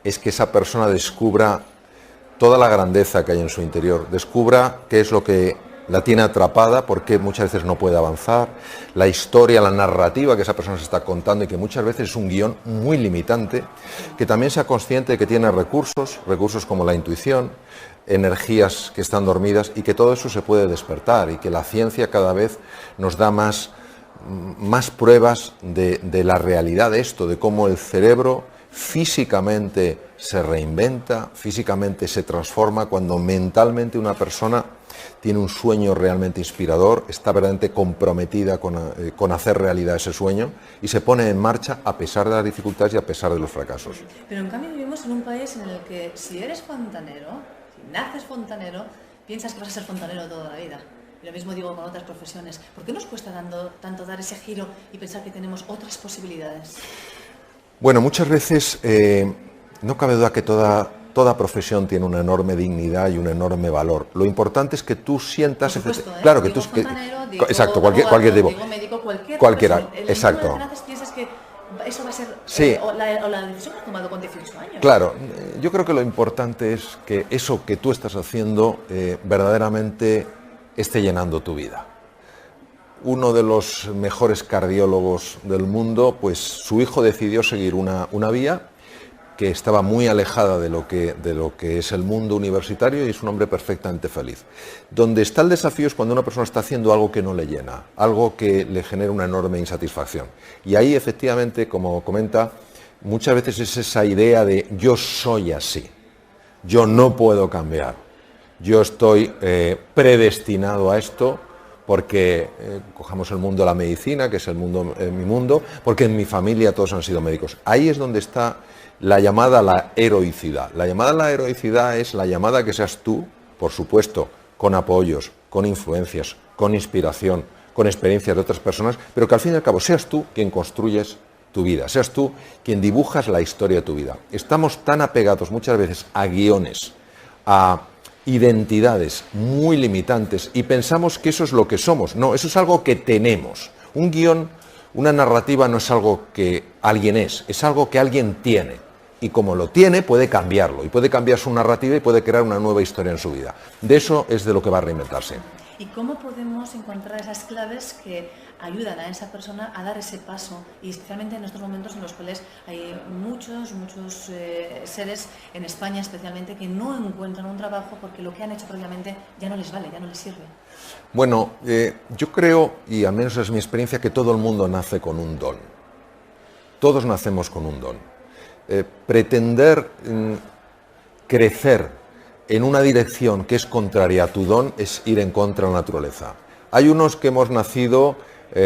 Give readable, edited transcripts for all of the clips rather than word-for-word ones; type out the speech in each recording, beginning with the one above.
es que esa persona descubra toda la grandeza que hay en su interior, descubra qué es lo que la tiene atrapada, porque muchas veces no puede avanzar, la historia, la narrativa que esa persona se está contando y que muchas veces es un guión muy limitante, que también sea consciente de que tiene recursos como la intuición, energías que están dormidas y que todo eso se puede despertar y que la ciencia cada vez nos da más pruebas de la realidad de esto, de cómo el cerebro físicamente se reinventa, físicamente se transforma cuando mentalmente una persona tiene un sueño realmente inspirador, está verdaderamente comprometida con hacer realidad ese sueño y se pone en marcha a pesar de las dificultades y a pesar de los fracasos. Pero en cambio vivimos en un país en el que si eres fontanero, si naces fontanero, piensas que vas a ser fontanero toda la vida. Y lo mismo digo con otras profesiones. ¿Por qué nos cuesta tanto dar ese giro y pensar que tenemos otras posibilidades? Bueno, muchas veces no cabe duda que toda profesión tiene una enorme dignidad y un enorme valor. Lo importante es que tú sientas... Por supuesto, claro que digo tú... fontanero, digo exacto, abogado, cualquier tipo. digo médico, cualquiera, profesión. exacto. El naces piensas que eso va a ser... Sí. O la decisión que has tomado con 18 años. Claro, yo creo que lo importante es que eso que tú estás haciendo verdaderamente esté llenando tu vida. Uno de los mejores cardiólogos del mundo, pues su hijo decidió seguir una vía que estaba muy alejada de lo que es el mundo universitario y es un hombre perfectamente feliz. Donde está el desafío es cuando una persona está haciendo algo que no le llena, algo que le genera una enorme insatisfacción. Y ahí efectivamente, como comenta, muchas veces es esa idea de yo soy así, yo no puedo cambiar, yo estoy predestinado a esto, porque cojamos el mundo de la medicina, que es mi mundo, porque en mi familia todos han sido médicos. Ahí es donde está la llamada a la heroicidad. La llamada a la heroicidad es la llamada a que seas tú, por supuesto, con apoyos, con influencias, con inspiración, con experiencias de otras personas, pero que al fin y al cabo seas tú quien construyes tu vida, seas tú quien dibujas la historia de tu vida. Estamos tan apegados muchas veces a guiones, a identidades muy limitantes y pensamos que eso es lo que somos. No, eso es algo que tenemos. Un guión, una narrativa no es algo que alguien es algo que alguien tiene. Y como lo tiene, puede cambiarlo. Y puede cambiar su narrativa y puede crear una nueva historia en su vida. De eso es de lo que va a reinventarse. ¿Y cómo podemos encontrar esas claves que ayudan a esa persona a dar ese paso? Y especialmente en estos momentos en los cuales hay muchos seres, en España especialmente, que no encuentran un trabajo porque lo que han hecho previamente ya no les vale, ya no les sirve. Bueno, yo creo, y al menos es mi experiencia, que todo el mundo nace con un don. Todos nacemos con un don. Pretender crecer en una dirección que es contraria a tu don es ir en contra de la naturaleza. Hay unos que hemos nacido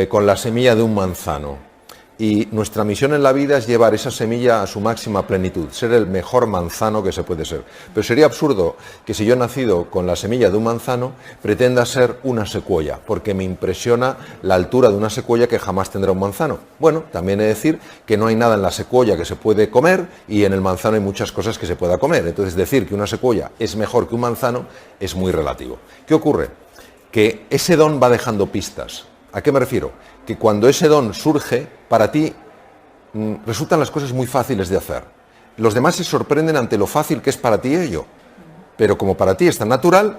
con la semilla de un manzano y nuestra misión en la vida es llevar esa semilla a su máxima plenitud, ser el mejor manzano que se puede ser. Pero sería absurdo que si yo he nacido con la semilla de un manzano pretenda ser una secuoya, porque me impresiona la altura de una secuoya que jamás tendrá un manzano. Bueno, también he de decir que no hay nada en la secuoya que se puede comer y en el manzano hay muchas cosas que se pueda comer. Entonces decir que una secuoya es mejor que un manzano es muy relativo. ¿Qué ocurre? Que ese don va dejando pistas. ¿A qué me refiero? Que cuando ese don surge, para ti resultan las cosas muy fáciles de hacer. Los demás se sorprenden ante lo fácil que es para ti ello. Pero como para ti es tan natural,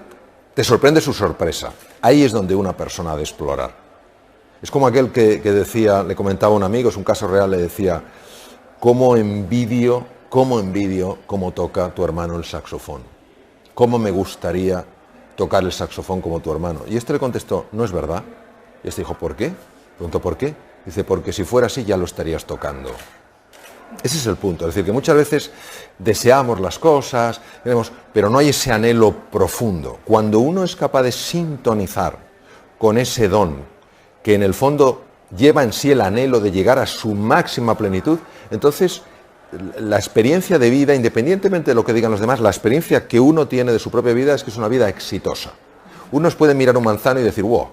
te sorprende su sorpresa. Ahí es donde una persona ha de explorar. Es como aquel que decía, le comentaba a un amigo, es un caso real, le decía, ¿cómo envidio cómo toca tu hermano el saxofón? ¿Cómo me gustaría tocar el saxofón como tu hermano? Y este le contestó, no es verdad. Y este dijo, ¿por qué? Preguntó, ¿por qué? Dice, porque si fuera así ya lo estarías tocando. Ese es el punto. Es decir, que muchas veces deseamos las cosas, pero no hay ese anhelo profundo. Cuando uno es capaz de sintonizar con ese don, que en el fondo lleva en sí el anhelo de llegar a su máxima plenitud, entonces la experiencia de vida, independientemente de lo que digan los demás, la experiencia que uno tiene de su propia vida es que es una vida exitosa. Unos pueden mirar un manzano y decir, wow,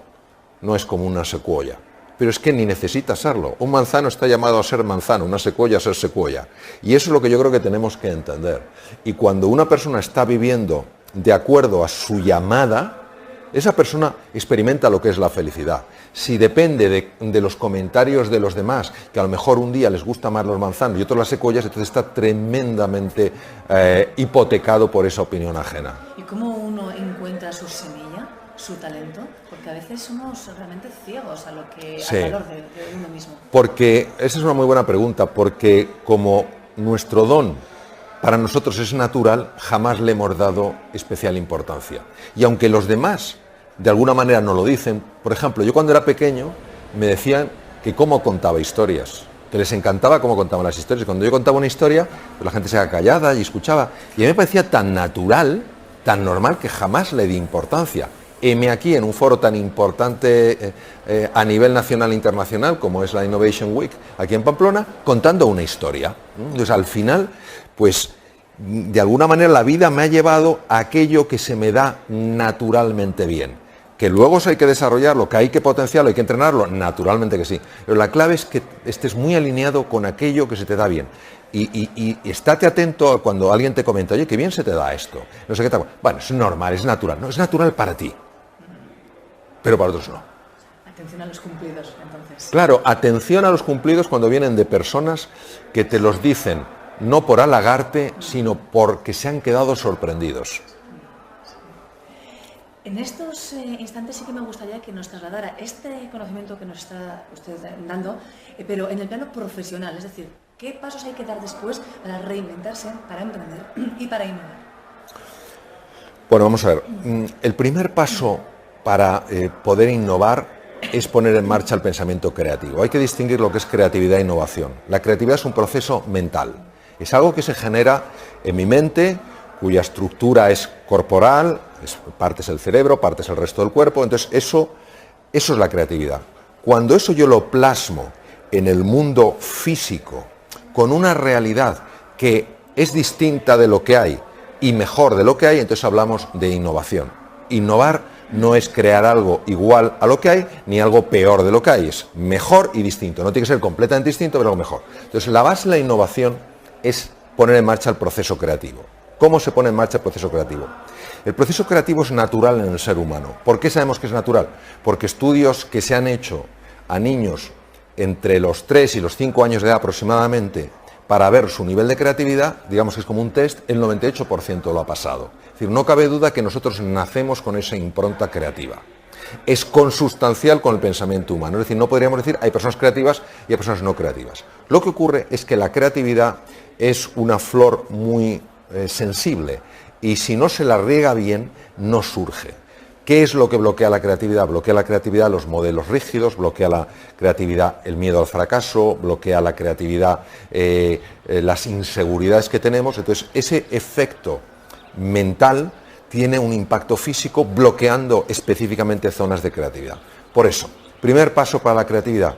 no es como una secuoya. Pero es que ni necesita serlo. Un manzano está llamado a ser manzano, una secuoya a ser secuoya. Y eso es lo que yo creo que tenemos que entender. Y cuando una persona está viviendo de acuerdo a su llamada, esa persona experimenta lo que es la felicidad. Si depende de los comentarios de los demás, que a lo mejor un día les gusta más los manzanos y otros las secuoyas, entonces está tremendamente hipotecado por esa opinión ajena. ¿Y cómo uno encuentra su semilla, su talento? Porque a veces somos realmente ciegos a lo que, Sí. al valor de uno mismo. Porque, esa es una muy buena pregunta, porque como nuestro don para nosotros es natural, jamás le hemos dado especial importancia. Y aunque los demás de alguna manera no lo dicen, por ejemplo, yo cuando era pequeño me decían que cómo contaba historias, que les encantaba cómo contaban las historias. Cuando yo contaba una historia, pues la gente se quedaba callada y escuchaba. Y a mí me parecía tan natural, tan normal, que jamás le di importancia. Heme aquí en un foro tan importante a nivel nacional e internacional como es la Innovation Week aquí en Pamplona, contando una historia. Entonces al final, pues de alguna manera la vida me ha llevado a aquello que se me da naturalmente bien. Que luego hay que desarrollarlo, que hay que potenciarlo, hay que entrenarlo, naturalmente que sí. Pero la clave es que estés muy alineado con aquello que se te da bien. Y estate atento a cuando alguien te comenta, oye, qué bien se te da esto. No sé qué tal. Bueno, es normal, es natural. No, es natural para ti, pero para otros no. Atención a los cumplidos, entonces. Claro, atención a los cumplidos cuando vienen de personas que te los dicen no por halagarte, sino porque se han quedado sorprendidos. En estos instantes sí que me gustaría que nos trasladara este conocimiento que nos está usted dando, pero en el plano profesional, es decir, ¿qué pasos hay que dar después para reinventarse, para emprender y para innovar? Bueno, vamos a ver. El primer paso para poder innovar es poner en marcha el pensamiento creativo. Hay que distinguir lo que es creatividad e innovación. La creatividad es un proceso mental. Es algo que se genera en mi mente, cuya estructura es corporal, parte es el cerebro, parte es el resto del cuerpo. Entonces eso es la creatividad. Cuando eso yo lo plasmo en el mundo físico, con una realidad que es distinta de lo que hay y mejor de lo que hay, entonces hablamos de innovación. Innovar no es crear algo igual a lo que hay, ni algo peor de lo que hay, es mejor y distinto. No tiene que ser completamente distinto, pero algo mejor. Entonces la base de la innovación es poner en marcha el proceso creativo. ¿Cómo se pone en marcha el proceso creativo? El proceso creativo es natural en el ser humano. ¿Por qué sabemos que es natural? Porque estudios que se han hecho a niños entre los 3 y los 5 años de edad aproximadamente para ver su nivel de creatividad, digamos que es como un test, el 98% lo ha pasado. Es decir, no cabe duda que nosotros nacemos con esa impronta creativa. Es consustancial con el pensamiento humano. Es decir, no podríamos decir hay personas creativas y hay personas no creativas. Lo que ocurre es que la creatividad es una flor muy sensible y si no se la riega bien, no surge. ¿Qué es lo que bloquea la creatividad? Bloquea la creatividad los modelos rígidos, bloquea la creatividad el miedo al fracaso, bloquea la creatividad las inseguridades que tenemos. Entonces, ese efecto mental tiene un impacto físico bloqueando específicamente zonas de creatividad. Por eso, primer paso para la creatividad,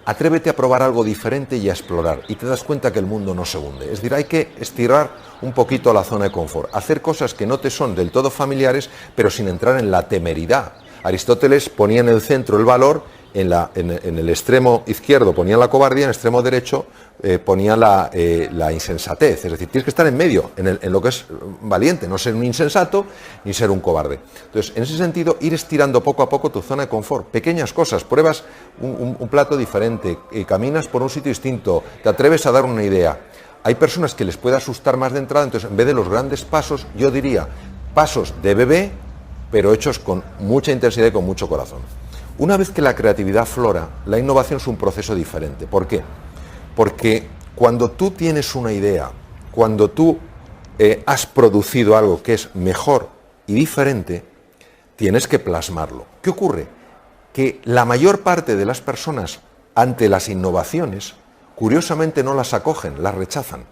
atrévete a probar algo diferente y a explorar y te das cuenta que el mundo no se hunde. Es decir, hay que estirar un poquito la zona de confort, hacer cosas que no te son del todo familiares, pero sin entrar en la temeridad. Aristóteles ponía en el centro el valor, en el extremo izquierdo ponía la cobardía, en el extremo derecho ponía la insensatez. Es decir, tienes que estar en medio, en lo que es valiente, no ser un insensato ni ser un cobarde. Entonces, en ese sentido, ir estirando poco a poco tu zona de confort. Pequeñas cosas, pruebas un plato diferente, caminas por un sitio distinto, te atreves a dar una idea. Hay personas que les puede asustar más de entrada, entonces en vez de los grandes pasos, yo diría pasos de bebé, pero hechos con mucha intensidad y con mucho corazón. Una vez que la creatividad aflora, la innovación es un proceso diferente. ¿Por qué? Porque cuando tú tienes una idea, cuando tú has producido algo que es mejor y diferente, tienes que plasmarlo. ¿Qué ocurre? Que la mayor parte de las personas ante las innovaciones, curiosamente no las acogen, las rechazan,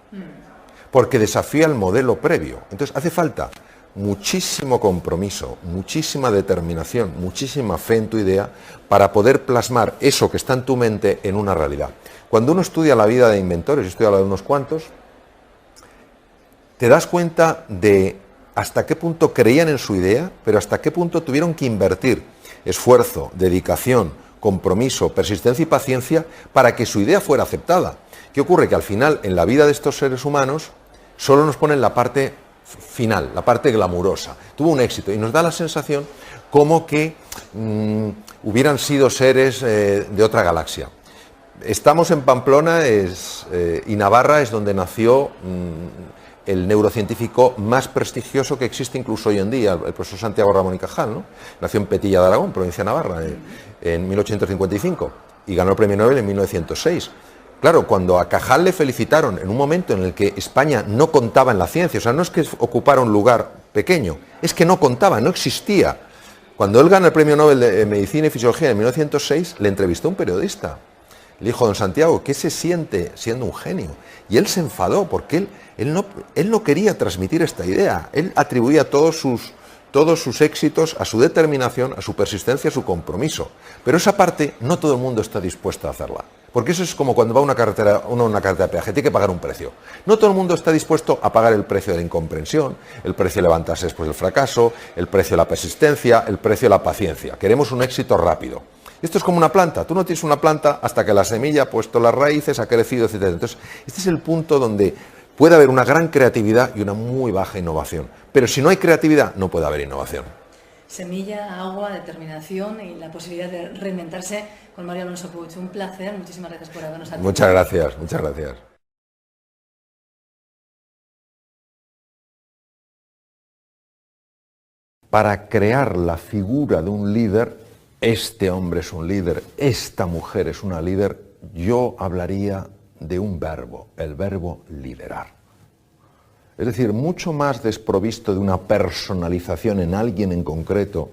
porque desafía el modelo previo. Entonces hace falta muchísimo compromiso, muchísima determinación, muchísima fe en tu idea para poder plasmar eso que está en tu mente en una realidad. Cuando uno estudia la vida de inventores, yo estudio la de unos cuantos, te das cuenta de hasta qué punto creían en su idea, pero hasta qué punto tuvieron que invertir esfuerzo, dedicación, compromiso, persistencia y paciencia para que su idea fuera aceptada. ¿Qué ocurre? Que al final, en la vida de estos seres humanos, solo nos ponen la parte final, la parte glamurosa. Tuvo un éxito y nos da la sensación como que hubieran sido seres de otra galaxia. Estamos en Pamplona y Navarra es donde nació el neurocientífico más prestigioso que existe incluso hoy en día, el profesor Santiago Ramón y Cajal, ¿no? Nació en Petilla de Aragón, provincia de Navarra, en 1855 y ganó el premio Nobel en 1906. Claro, cuando a Cajal le felicitaron en un momento en el que España no contaba en la ciencia, o sea, no es que ocupara un lugar pequeño, es que no contaba, no existía. Cuando él gana el premio Nobel de Medicina y Fisiología en 1906, le entrevistó un periodista. Le dijo: don Santiago, ¿qué se siente siendo un genio? Y él se enfadó porque él no quería transmitir esta idea. Él atribuía todos sus éxitos a su determinación, a su persistencia, a su compromiso. Pero esa parte no todo el mundo está dispuesto a hacerla. Porque eso es como cuando va a una carretera de peaje, tiene que pagar un precio. No todo el mundo está dispuesto a pagar el precio de la incomprensión, el precio de levantarse después del fracaso, el precio de la persistencia, el precio de la paciencia. Queremos un éxito rápido. Esto es como una planta. Tú no tienes una planta hasta que la semilla ha puesto las raíces, ha crecido, etc. Entonces, este es el punto donde puede haber una gran creatividad y una muy baja innovación. Pero si no hay creatividad, no puede haber innovación. Semilla, agua, determinación y la posibilidad de reinventarse con Mario Alonso Puig. Un placer. Muchísimas gracias por habernos atendido. Muchas gracias, muchas gracias. Para crear la figura de un líder, este hombre es un líder, esta mujer es una líder, yo hablaría de un verbo, el verbo liderar. Es decir, mucho más desprovisto de una personalización en alguien en concreto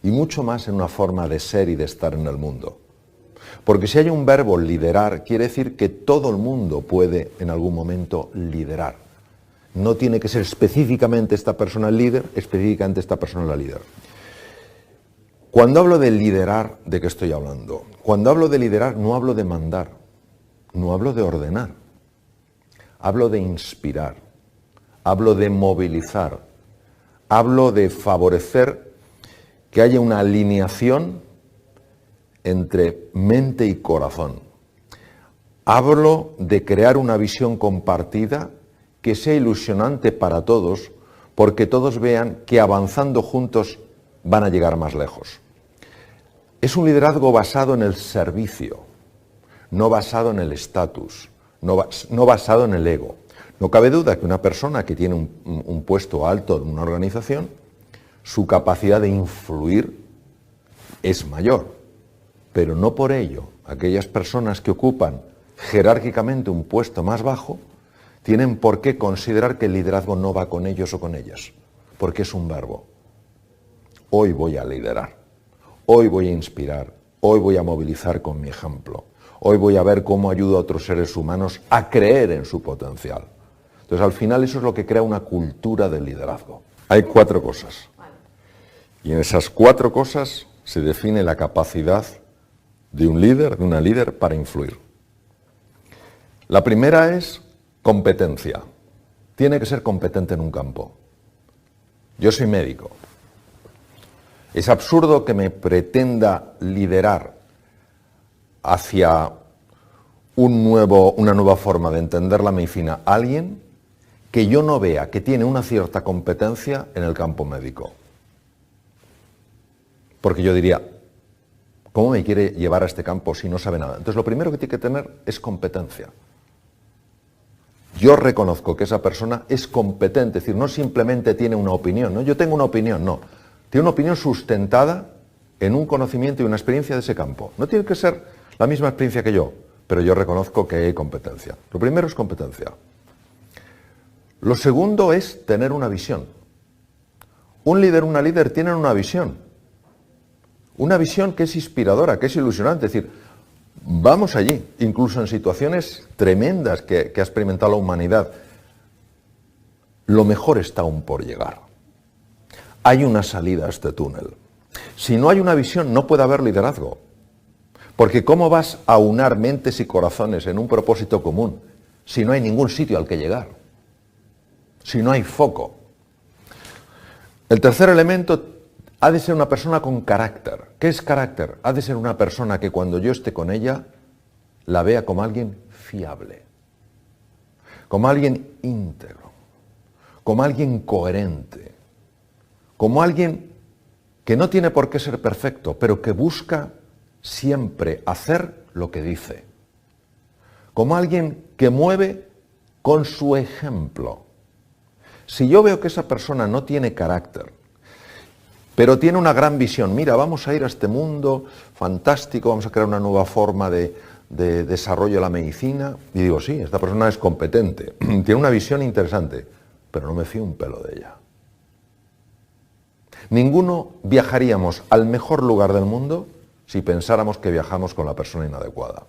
y mucho más en una forma de ser y de estar en el mundo. Porque si hay un verbo liderar, quiere decir que todo el mundo puede en algún momento liderar. No tiene que ser específicamente esta persona el líder, específicamente esta persona la líder. Cuando hablo de liderar, ¿de qué estoy hablando? Cuando hablo de liderar, no hablo de mandar, no hablo de ordenar, hablo de inspirar, hablo de movilizar, hablo de favorecer que haya una alineación entre mente y corazón. Hablo de crear una visión compartida que sea ilusionante para todos, porque todos vean que avanzando juntos van a llegar más lejos. Es un liderazgo basado en el servicio, no basado en el estatus, no basado en el ego. No cabe duda que una persona que tiene un puesto alto en una organización, su capacidad de influir es mayor, pero no por ello aquellas personas que ocupan jerárquicamente un puesto más bajo tienen por qué considerar que el liderazgo no va con ellos o con ellas, porque es un verbo. Hoy voy a liderar, hoy voy a inspirar, hoy voy a movilizar con mi ejemplo, hoy voy a ver cómo ayudo a otros seres humanos a creer en su potencial. Entonces, al final, eso es lo que crea una cultura del liderazgo. Hay 4 cosas. Y en esas 4 cosas se define la capacidad de un líder, de una líder, para influir. La primera es competencia. Tiene que ser competente en un campo. Yo soy médico. Es absurdo que me pretenda liderar hacia una nueva forma de entender la medicina a alguien que yo no vea que tiene una cierta competencia en el campo médico. Porque yo diría, ¿cómo me quiere llevar a este campo si no sabe nada? Entonces, lo primero que tiene que tener es competencia. Yo reconozco que esa persona es competente, es decir, no simplemente tiene una opinión, ¿no? Yo tengo una opinión, no. Tiene una opinión sustentada en un conocimiento y una experiencia de ese campo. No tiene que ser la misma experiencia que yo, pero yo reconozco que hay competencia. Lo primero es competencia. Lo segundo es tener una visión. Un líder, una líder tienen una visión que es inspiradora, que es ilusionante, es decir, vamos allí, incluso en situaciones tremendas que ha experimentado la humanidad. Lo mejor está aún por llegar. Hay una salida a este túnel. Si no hay una visión, no puede haber liderazgo. Porque ¿cómo vas a aunar mentes y corazones en un propósito común si no hay ningún sitio al que llegar? Si no hay foco. El tercer elemento ha de ser una persona con carácter. ¿Qué es carácter? Ha de ser una persona que cuando yo esté con ella, la vea como alguien fiable, como alguien íntegro, como alguien coherente, como alguien que no tiene por qué ser perfecto, pero que busca siempre hacer lo que dice, como alguien que mueve con su ejemplo. Si yo veo que esa persona no tiene carácter, pero tiene una gran visión, mira, vamos a ir a este mundo fantástico, vamos a crear una nueva forma de desarrollo de la medicina, y digo, sí, esta persona es competente, tiene una visión interesante, pero no me fío un pelo de ella. Ninguno viajaríamos al mejor lugar del mundo si pensáramos que viajamos con la persona inadecuada.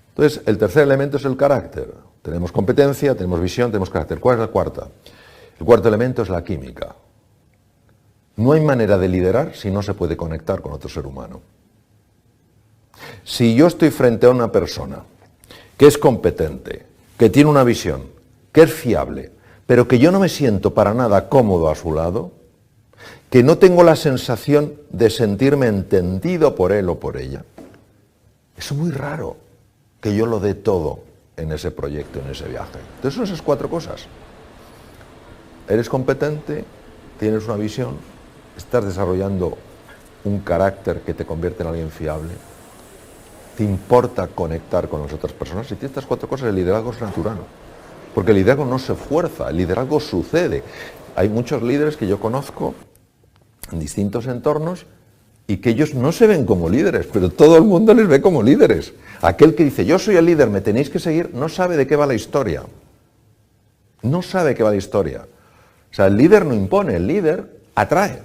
Entonces, el tercer elemento es el carácter. Tenemos competencia, tenemos visión, tenemos carácter. ¿Cuál es la cuarta? El cuarto elemento es la química. No hay manera de liderar si no se puede conectar con otro ser humano. Si yo estoy frente a una persona que es competente, que tiene una visión, que es fiable, pero que yo no me siento para nada cómodo a su lado, que no tengo la sensación de sentirme entendido por él o por ella, es muy raro que yo lo dé todo en ese proyecto, en ese viaje. Entonces son esas cuatro cosas. Eres competente, tienes una visión, estás desarrollando un carácter que te convierte en alguien fiable, te importa conectar con las otras personas. Si tienes estas cuatro cosas, el liderazgo es natural. Porque el liderazgo no se fuerza, el liderazgo sucede. Hay muchos líderes que yo conozco en distintos entornos y que ellos no se ven como líderes, pero todo el mundo les ve como líderes. Aquel que dice, yo soy el líder, me tenéis que seguir, no sabe de qué va la historia. No sabe de qué va la historia. O sea, el líder no impone, el líder atrae.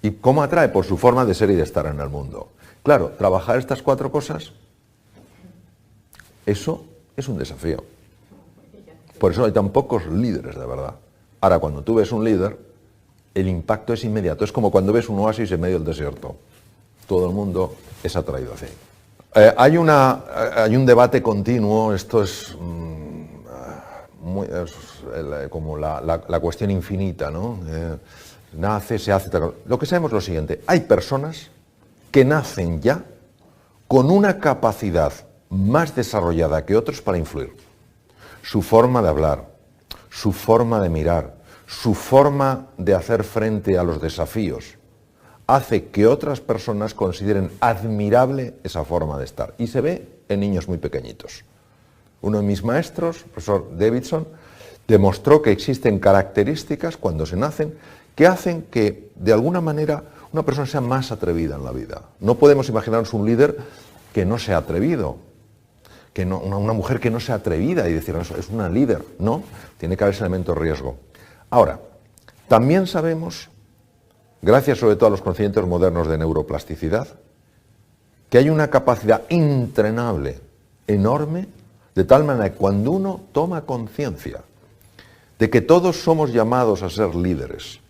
¿Y cómo atrae? Por su forma de ser y de estar en el mundo. Claro, trabajar estas cuatro cosas, eso es un desafío. Por eso hay tan pocos líderes, de verdad. Ahora, cuando tú ves un líder, el impacto es inmediato. Es como cuando ves un oasis en medio del desierto. Todo el mundo es atraído hacia ahí. Hay un debate continuo, esto es, como la cuestión infinita, ¿no? Nace, se hace... Lo que sabemos es lo siguiente, hay personas que nacen ya con una capacidad más desarrollada que otros para influir. Su forma de hablar, su forma de mirar, su forma de hacer frente a los desafíos, hace que otras personas consideren admirable esa forma de estar. Y se ve en niños muy pequeñitos. Uno de mis maestros, el profesor Davidson, demostró que existen características cuando se nacen que hacen que, de alguna manera, una persona sea más atrevida en la vida. No podemos imaginarnos un líder que no sea atrevido, que no, una mujer que no sea atrevida y decir, es una líder. No, tiene que haber ese elemento de riesgo. Ahora, también sabemos, gracias sobre todo a los conocimientos modernos de neuroplasticidad, que hay una capacidad entrenable enorme, de tal manera que cuando uno toma conciencia de que todos somos llamados a ser líderes,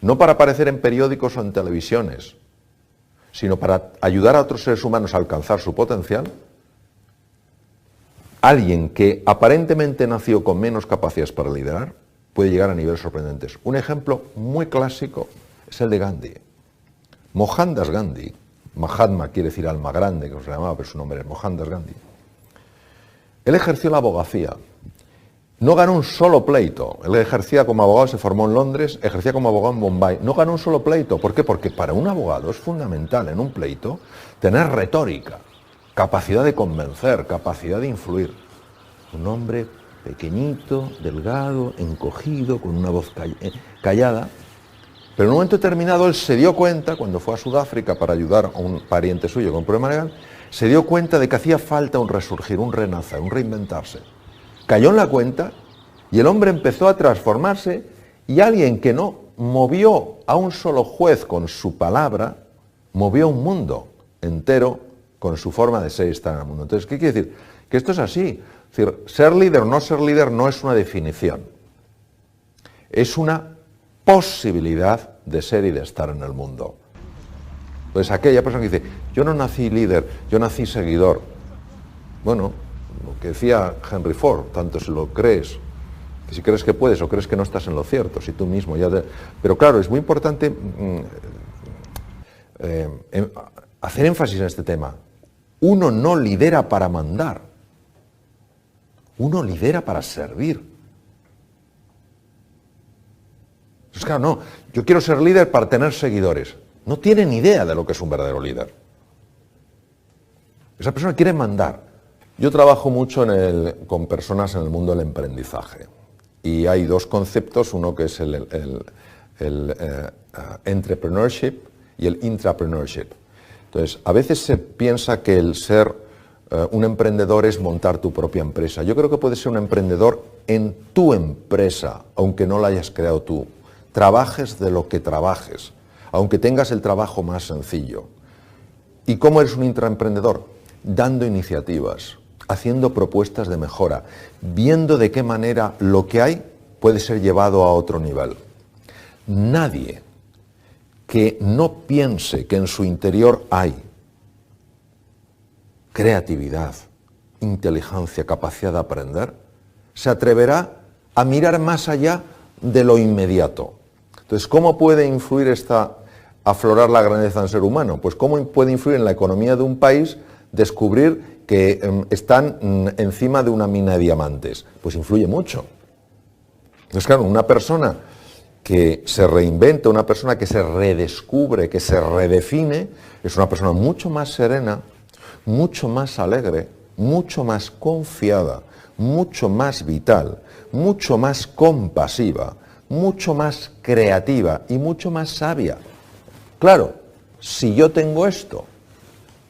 no para aparecer en periódicos o en televisiones, sino para ayudar a otros seres humanos a alcanzar su potencial, alguien que aparentemente nació con menos capacidades para liderar puede llegar a niveles sorprendentes. Un ejemplo muy clásico es el de Gandhi. Mohandas Gandhi, Mahatma quiere decir alma grande, que se llamaba, pero su nombre es Mohandas Gandhi. Él ejerció la abogacía. No ganó un solo pleito. Él ejercía como abogado, se formó en Londres, ejercía como abogado en Bombay. No ganó un solo pleito. ¿Por qué? Porque para un abogado es fundamental en un pleito tener retórica, capacidad de convencer, capacidad de influir. Un hombre pequeñito, delgado, encogido, con una voz callada. Pero en un momento determinado él se dio cuenta, cuando fue a Sudáfrica para ayudar a un pariente suyo con un problema legal, se dio cuenta de que hacía falta un resurgir, un renacer, un reinventarse. Cayó en la cuenta y el hombre empezó a transformarse y alguien que no movió a un solo juez con su palabra, movió un mundo entero con su forma de ser y estar en el mundo. Entonces, ¿qué quiere decir? Que esto es así. Es decir, ser líder o no ser líder no es una definición. Es una posibilidad de ser y de estar en el mundo. Entonces, aquella persona que dice, yo no nací líder, yo nací seguidor. Bueno, lo que decía Henry Ford, tanto si lo crees, que si crees que puedes o crees que no estás en lo cierto, si tú mismo ya... Pero claro, es muy importante hacer énfasis en este tema. Uno no lidera para mandar, uno lidera para servir. Entonces, claro, no, yo quiero ser líder para tener seguidores. No tiene ni idea de lo que es un verdadero líder. Esa persona quiere mandar. Yo trabajo mucho con personas en el mundo del emprendizaje. Y hay dos conceptos, uno que es el entrepreneurship y el intrapreneurship. Entonces, a veces se piensa que el ser un emprendedor es montar tu propia empresa. Yo creo que puedes ser un emprendedor en tu empresa, aunque no la hayas creado tú. Trabajes de lo que trabajes, aunque tengas el trabajo más sencillo. ¿Y cómo eres un intraemprendedor? Dando iniciativas, haciendo propuestas de mejora, viendo de qué manera lo que hay puede ser llevado a otro nivel. Nadie que no piense que en su interior hay creatividad, inteligencia, capacidad de aprender, se atreverá a mirar más allá de lo inmediato. Entonces, ¿cómo puede influir aflorar la grandeza en el ser humano? Pues ¿cómo puede influir en la economía de un país descubrir que están encima de una mina de diamantes? Pues influye mucho. Entonces, claro, una persona que se reinventa, una persona que se redescubre, que se redefine, es una persona mucho más serena, mucho más alegre, mucho más confiada, mucho más vital, mucho más compasiva, mucho más creativa y mucho más sabia. Claro, si yo tengo esto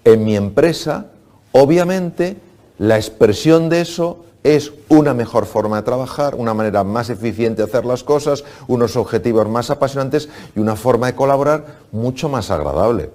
en mi empresa, obviamente la expresión de eso es una mejor forma de trabajar, una manera más eficiente de hacer las cosas, unos objetivos más apasionantes y una forma de colaborar mucho más agradable.